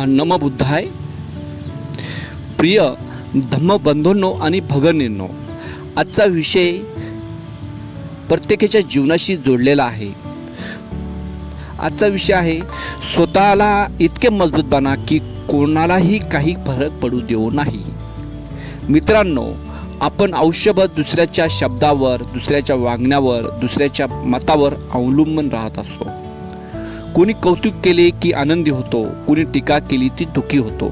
नमबुद्धाय. प्रिय धम्मबंधूंनो आणि भगिनींनो, आजचा विषय प्रत्येकाच्या जीवनाशी जोडलेला आहे. आजचा विषय आहे स्वतःला इतके मजबूत बना की कोणालाही काही फरक पडू देऊ नाही. मित्रांनो, आपण आयुष्यभर दुसऱ्याच्या शब्दावर, दुसऱ्याच्या वागण्यावर, दुसऱ्याच्या मतावर अवलंबून राहत असतो. कोणी कौतुक केले की आनंदी होतो, कोणी टीका केली ती दुःखी होतो.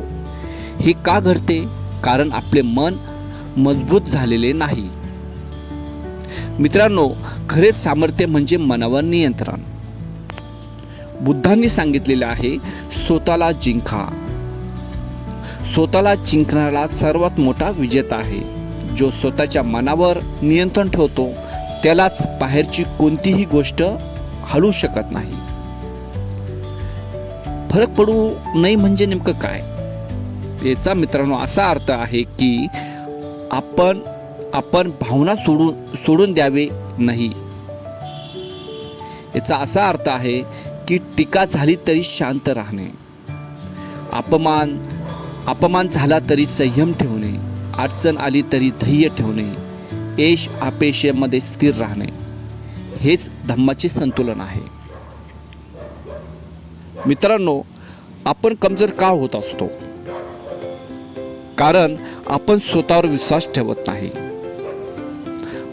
हे का घडते? कारण आपले मन मजबूत झालेले नाही. मित्रांनो, खरे सामर्थ्य म्हणजे मनावर नियंत्रण. बुद्धांनी सांगितलेले आहे, स्वतःला जिंका. स्वतःला जिंकणारा सर्वात मोठा विजेता आहे. जो स्वतःच्या मनावर नियंत्रण ठेवतो त्यालाच बाहेरची कोणतीही गोष्ट हलवू शकत नाही. फरक पडू नाही म्हणजे नेमकं काय? याचा मित्रांनो असा अर्थ आहे की आपण भावना सोडून द्यावे नाही. याचा असा अर्थ आहे की टीका झाली तरी शांत राहणे, अपमान झाला तरी संयम ठेवणे, अडचण आली तरी धैर्य ठेवणे, यश अपयशामध्ये स्थिर राहणे. हेच धम्माचे संतुलन आहे. मित्रांनो, आपण कमजोर का होत असतो? कारण आपण स्वतःवर विश्वास ठेवत नाही.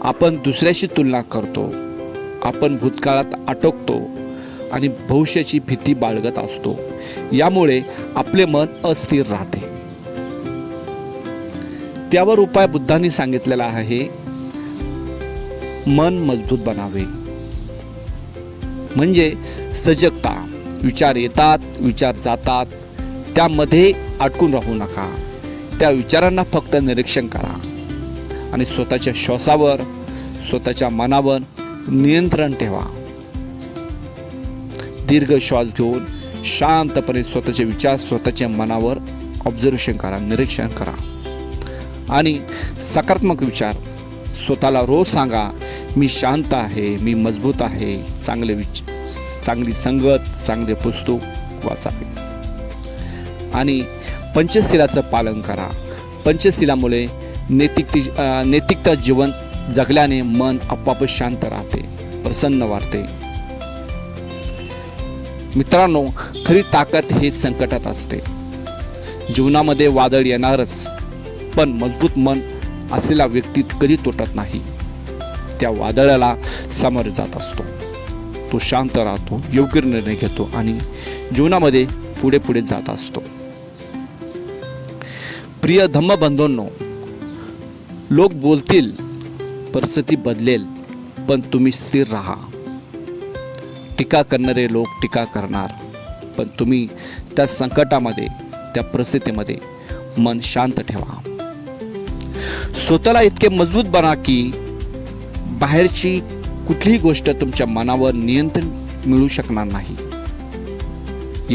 आपण दुसऱ्याशी तुलना करतो, आपण भूतकाळात अटकतो आणि भविष्याची भीती बाळगत असतो. यामुळे आपले मन अस्थिर राहते. त्यावर उपाय बुद्धांनी सांगितलेला आहे, मन मजबूत बनावे. म्हणजे सजगता. विचार येतात, विचार जातात, त्यामध्ये अटकून राहू नका. त्या विचारांना फक्त निरीक्षण करा आणि स्वतःच्या श्वासावर, स्वतःच्या मनावर नियंत्रण ठेवा. दीर्घ श्वास घेऊन शांतपणे स्वतःचे विचार, स्वतःच्या मनावर ऑब्झर्वेशन करा, निरीक्षण करा. आणि सकारात्मक विचार स्वतःला रोज सांगा, मी शांत आहे, मी मजबूत आहे. चांगली संगत, चांगले पुस्तक वाचावे आणि पंचशिलाचं पालन करा. पंचशिलामुळे नैतिकता जीवन जगल्याने मन आपोआप शांत राहते, प्रसन्न वाटते. मित्रांनो, खरी ताकद हे संकटात असते. जीवनामध्ये वादळ येणारच, पण मजबूत मन असलेला व्यक्ती कधी तुटत नाही. त्या वादळाला सामोरे जात असतो. तो शांत राहतो, योग्य निर्णय घेतो आणि जीवनामध्ये पुढे जात असतो. प्रिय धम्मबंधूंनो, लोक बोलतील, परिस्थिती बदलेल, पण तुम्ही स्थिर राहा. टीका करणारे लोक टीका करणार, पण तुम्ही त्या संकटामध्ये, त्या परिस्थितीमध्ये मन शांत ठेवा. स्वतःला इतके मजबूत बना की बाहेरची कुठलीही गोष्ट तुमच्या मनावर नियंत्रण मिळू शकणार नाही.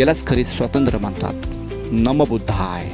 यालाच खरे स्वातंत्र्य म्हणतात. नमबुद्धाय.